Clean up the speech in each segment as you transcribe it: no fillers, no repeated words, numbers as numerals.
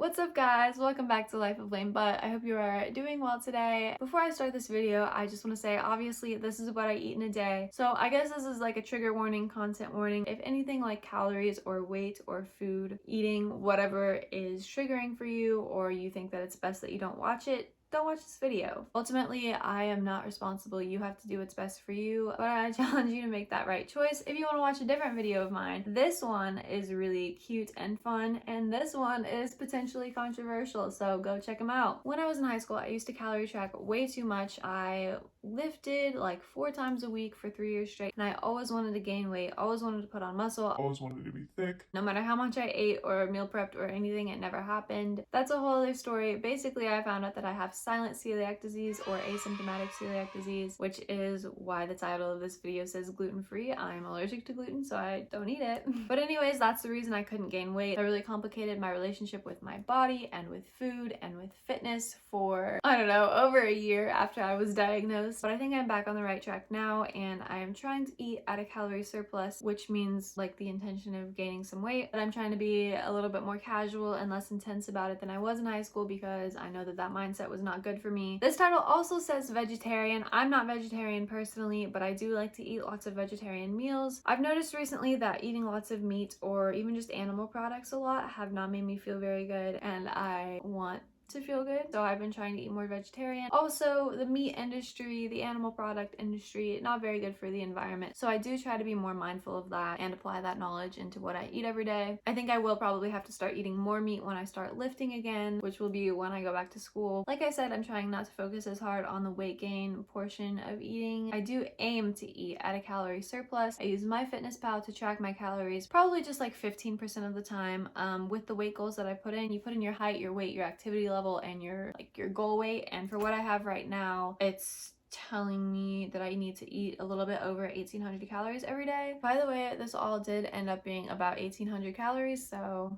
What's up guys? Welcome back to Life of LAINEBUT. I hope you are doing well today. Before I start this video, I just want to say obviously this is what I eat in a day. So I guess this is like a trigger warning, content warning. If anything like calories or weight or food, eating, whatever is triggering for you, or you think that it's best that you don't watch it, don't watch this video. Ultimately, I am not responsible. You have to do what's best for you, but I challenge you to make that right choice. If you want to watch a different video of mine, this one is really cute and fun, and this one is potentially controversial, so go check them out. When I was in high school, I used to calorie track way too much. I lifted like 4 times a week for 3 years straight, and I always wanted to gain weight, always wanted to put on muscle, always wanted to be thick. No matter how much I ate or meal prepped or anything, it never happened. That's a whole other story. Basically, I found out that I have silent celiac disease or asymptomatic celiac disease, which is why the title of this video says gluten-free. I'm allergic to gluten, so I don't eat it. But anyways, that's the reason I couldn't gain weight. That really complicated my relationship with my body and with food and with fitness for, I don't know, over a year after I was diagnosed. But I think I'm back on the right track now, and I am trying to eat at a calorie surplus, which means like the intention of gaining some weight. But I'm trying to be a little bit more casual and less intense about it than I was in high school, because I know that that mindset was not good for me. This title also says vegetarian. I'm not vegetarian personally, but I do like to eat lots of vegetarian meals. I've noticed recently that eating lots of meat or even just animal products a lot have not made me feel very good, and I want to feel good, so I've been trying to eat more vegetarian. Also, the meat industry, the animal product industry, not very good for the environment, so I do try to be more mindful of that and apply that knowledge into what I eat every day. I think I will probably have to start eating more meat when I start lifting again, which will be when I go back to school. Like I said, I'm trying not to focus as hard on the weight gain portion of eating. I do aim to eat at a calorie surplus. I use MyFitnessPal to track my calories, probably just like 15% of the time. With the weight goals that I put in, you put in your height, your weight, your activity level, and your goal weight, and for what I have right now, it's telling me that I need to eat a little bit over 1,800 calories every day. By the way, this all did end up being about 1,800 calories, so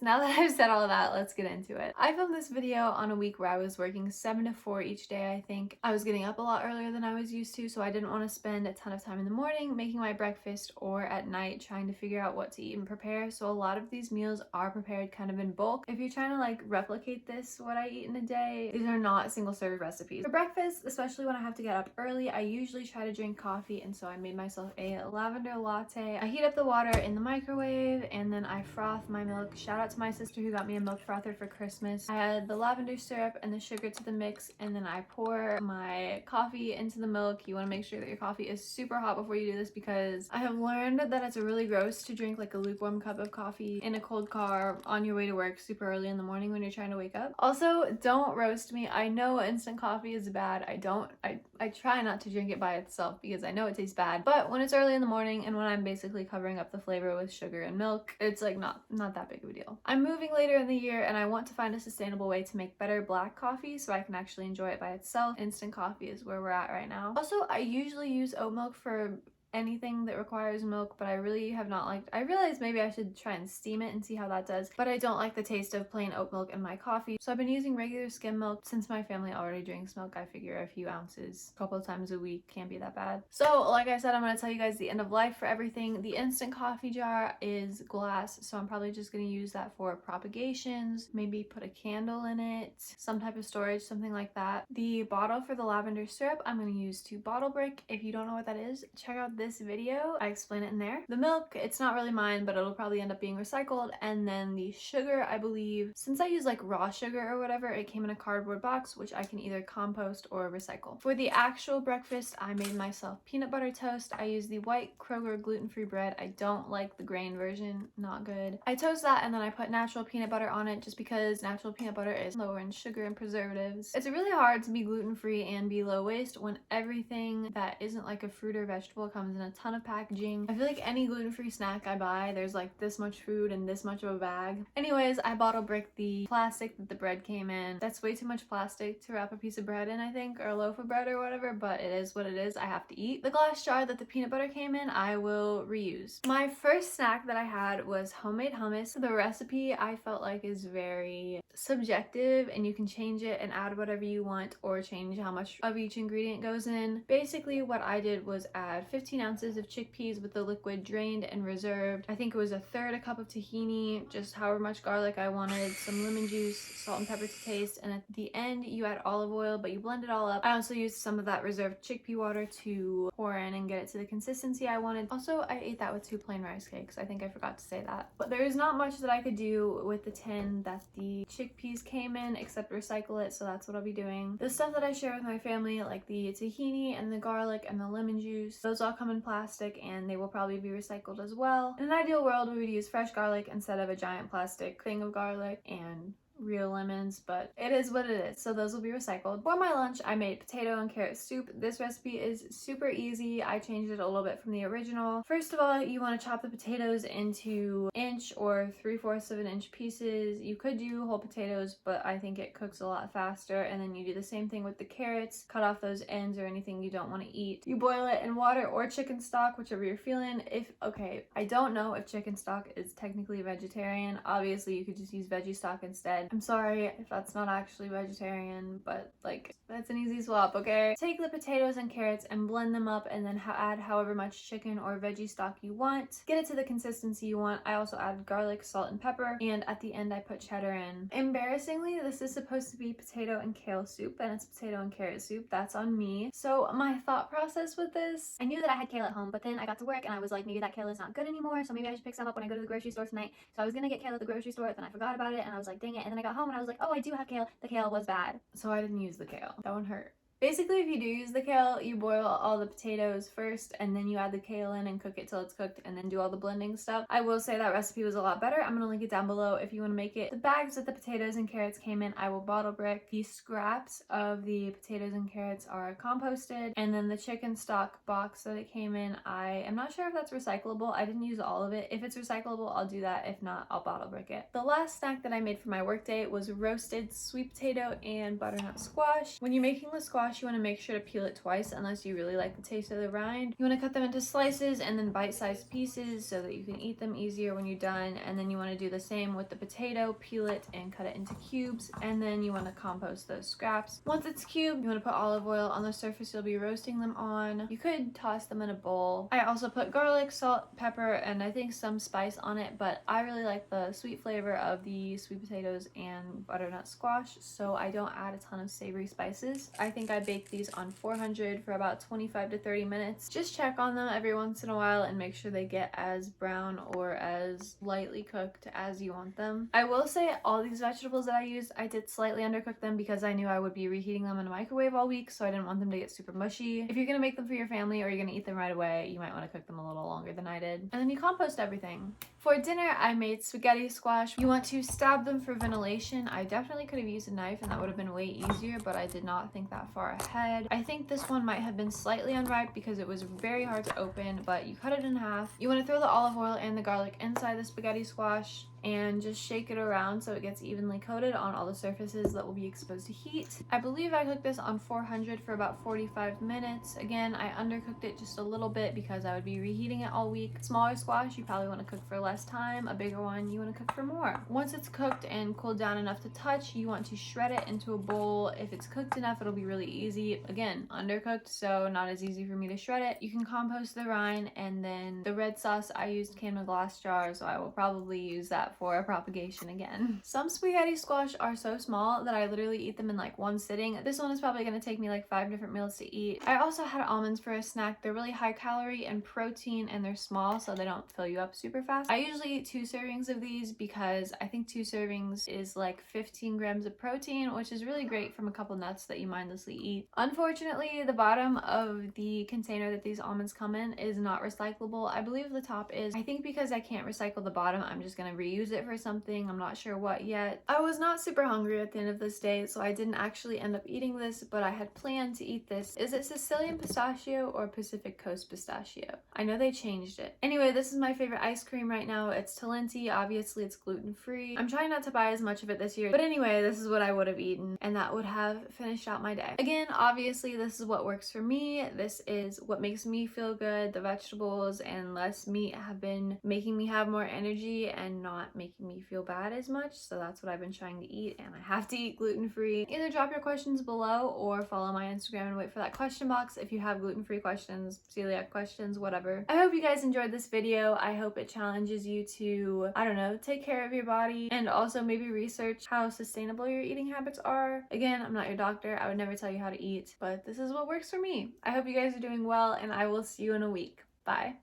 now that I've said all of that, let's get into it. I filmed this video on a week where I was working 7 to 4 each day, I think. I was getting up a lot earlier than I was used to, so I didn't want to spend a ton of time in the morning making my breakfast or at night trying to figure out what to eat and prepare. So a lot of these meals are prepared kind of in bulk. If you're trying to like replicate this, what I eat in a day, these are not single serve recipes. For breakfast, especially when I have to get up early, I usually try to drink coffee, and so I made myself a lavender latte. I heat up the water in the microwave, and then I froth my milk. Shout out to my sister who got me a milk frother for Christmas. I add the lavender syrup and the sugar to the mix, and then I pour my coffee into the milk. You want to make sure that your coffee is super hot before you do this, because I have learned that it's really gross to drink like a lukewarm cup of coffee in a cold car on your way to work super early in the morning when you're trying to wake up. Also, don't roast me. I know instant coffee is bad. I try not to drink it by itself because I know it tastes bad, but when it's early in the morning and when I'm basically covering up the flavor with sugar and milk, it's like not that big of a deal. I'm moving later in the year, and I want to find a sustainable way to make better black coffee so I can actually enjoy it by itself. Instant coffee is where we're at right now. Also, I usually use oat milk for anything that requires milk, but I really have not liked. I realized maybe I should try and steam it and see how that does, but I don't like the taste of plain oat milk in my coffee, so I've been using regular skim milk. Since my family already drinks milk, I figure a few ounces a couple of times a week can't be that bad. So like I said, I'm going to tell you guys the end of life for everything. The instant coffee jar is glass, so I'm probably just going to use that for propagations, maybe put a candle in it, some type of storage, something like that. The bottle for the lavender syrup, I'm going to use to bottle break. If you don't know what that is, check out this video. I explain it in there. The milk, it's not really mine, but it'll probably end up being recycled. And then the sugar, I believe, since I use like raw sugar or whatever, it came in a cardboard box, which I can either compost or recycle. For the actual breakfast, I made myself peanut butter toast. I use the white Kroger gluten-free bread. I don't like the grain version, not good. I toast that, and then I put natural peanut butter on it just because natural peanut butter is lower in sugar and preservatives. It's really hard to be gluten-free and be low waste when everything that isn't like a fruit or vegetable comes in a ton of packaging. I feel like any gluten-free snack I buy, there's like this much food and this much of a bag. Anyways, I bottle bricked the plastic that the bread came in. That's way too much plastic to wrap a piece of bread in, I think, or a loaf of bread or whatever, but it is what it is. I have to eat. The glass jar that the peanut butter came in, I will reuse. My first snack that I had was homemade hummus. The recipe I felt like is very subjective, and you can change it and add whatever you want or change how much of each ingredient goes in. Basically, what I did was add 15 15 ounces of chickpeas with the liquid drained and reserved. I think it was a third a cup of tahini, just however much garlic I wanted, some lemon juice, salt and pepper to taste, and at the end you add olive oil, but you blend it all up. I also used some of that reserved chickpea water to pour in and get it to the consistency I wanted. Also, I ate that with 2 plain rice cakes. I think I forgot to say that. But there is not much that I could do with the tin that the chickpeas came in except recycle it, so that's what I'll be doing. The stuff that I share with my family, like the tahini and the garlic and the lemon juice, those all come in plastic and they will probably be recycled as well. In an ideal world, we would use fresh garlic instead of a giant plastic thing of garlic and real lemons, but it is what it is, so those will be recycled. For my lunch, I made potato and carrot soup. This recipe is super easy. I changed it a little bit from the original. First of all, you want to chop the potatoes into inch or 3/4 of an inch pieces. You could do whole potatoes, but I think it cooks a lot faster. And then you do the same thing with the carrots. Cut off those ends or anything you don't want to eat. You boil it in water or chicken stock, whichever you're feeling. Okay, I don't know if chicken stock is technically vegetarian. Obviously, you could just use veggie stock instead. I'm sorry if that's not actually vegetarian, but like, that's an easy swap, okay? Take the potatoes and carrots and blend them up and then add however much chicken or veggie stock you want. Get it to the consistency you want. I also added garlic, salt, and pepper, and at the end I put cheddar in. Embarrassingly, this is supposed to be potato and kale soup, and it's potato and carrot soup. That's on me. So my thought process with this, I knew that I had kale at home, but then I got to work and I was like, maybe that kale is not good anymore, so maybe I should pick some up when I go to the grocery store tonight. So I was gonna get kale at the grocery store, then I forgot about it and I was like, dang it. And then I got home and I was like, oh, I do have kale. The kale was bad. so I didn't use the kale. That one hurt. Basically, if you do use the kale, you boil all the potatoes first and then you add the kale in and cook it till it's cooked and then do all the blending stuff. I will say that recipe was a lot better. I'm gonna link it down below if you want to make it. The bags that the potatoes and carrots came in, I will bottle brick. The scraps of the potatoes and carrots are composted, and then the chicken stock box that it came in, I am not sure if that's recyclable. I didn't use all of it. If it's recyclable, I'll do that. If not, I'll bottle brick it. The last snack that I made for my workday was roasted sweet potato and butternut squash. When you're making the squash, you want to make sure to peel it twice unless you really like the taste of the rind. You want to cut them into slices and then bite-sized pieces so that you can eat them easier when you're done. And then you want to do the same with the potato, peel it and cut it into cubes, and then you want to compost those scraps. Once it's cubed, you want to put olive oil on the surface you'll be roasting them on. You could toss them in a bowl. I also put garlic, salt, pepper, and I think some spice on it, but I really like the sweet flavor of the sweet potatoes and butternut squash, so I don't add a ton of savory spices. I think I baked these on 400 for about 25 to 30 minutes. Just check on them every once in a while and make sure they get as brown or as lightly cooked as you want them. I will say all these vegetables that I used, I did slightly undercook them because I knew I would be reheating them in a microwave all week, so I didn't want them to get super mushy. If you're gonna make them for your family or you're gonna eat them right away, you might want to cook them a little longer than I did. And then you compost everything. For dinner, I made spaghetti squash. You want to stab them for ventilation. I definitely could have used a knife and that would have been way easier, but I did not think that far ahead. I think this one might have been slightly unripe because it was very hard to open, but you cut it in half. You want to throw the olive oil and the garlic inside the spaghetti squash and just shake it around so it gets evenly coated on all the surfaces that will be exposed to heat. I believe I cooked this on 400 for about 45 minutes. Again, I undercooked it just a little bit because I would be reheating it all week. Smaller squash, you probably want to cook for less time. A bigger one, you want to cook for more. Once it's cooked and cooled down enough to touch, you want to shred it into a bowl. If it's cooked enough, it'll be really easy. Again, undercooked, so not as easy for me to shred it. You can compost the rind, and then the red sauce I used came in a glass jar, so I will probably use that for a propagation again. Some spaghetti squash are so small that I literally eat them in like one sitting. This one is probably going to take me like 5 different meals to eat. I also had almonds for a snack. They're really high calorie and protein, and they're small so they don't fill you up super fast. I usually eat 2 servings of these because I think 2 servings is like 15 grams of protein, which is really great from a couple nuts that you mindlessly eat. Unfortunately, the bottom of the container that these almonds come in is not recyclable. I believe the top is. I think because I can't recycle the bottom, I'm just going to reuse it for something. I'm not sure what yet. I was not super hungry at the end of this day, so I didn't actually end up eating this, but I had planned to eat this. Is it Sicilian pistachio or Pacific Coast pistachio? I know they changed it. Anyway, this is my favorite ice cream right now. It's Talenti. Obviously, it's gluten-free. I'm trying not to buy as much of it this year, but anyway, this is what I would have eaten, and that would have finished out my day. Again, obviously, this is what works for me. This is what makes me feel good. The vegetables and less meat have been making me have more energy and not not making me feel bad as much. So that's what I've been trying to eat, and I have to eat gluten-free. Either drop your questions below or follow my Instagram and wait for that question box if you have gluten-free questions, celiac questions, whatever. I hope you guys enjoyed this video. I hope it challenges you to, I don't know, take care of your body and also maybe research how sustainable your eating habits are. Again, I'm not your doctor. I would never tell you how to eat, but this is what works for me. I hope you guys are doing well, and I will see you in a week. Bye.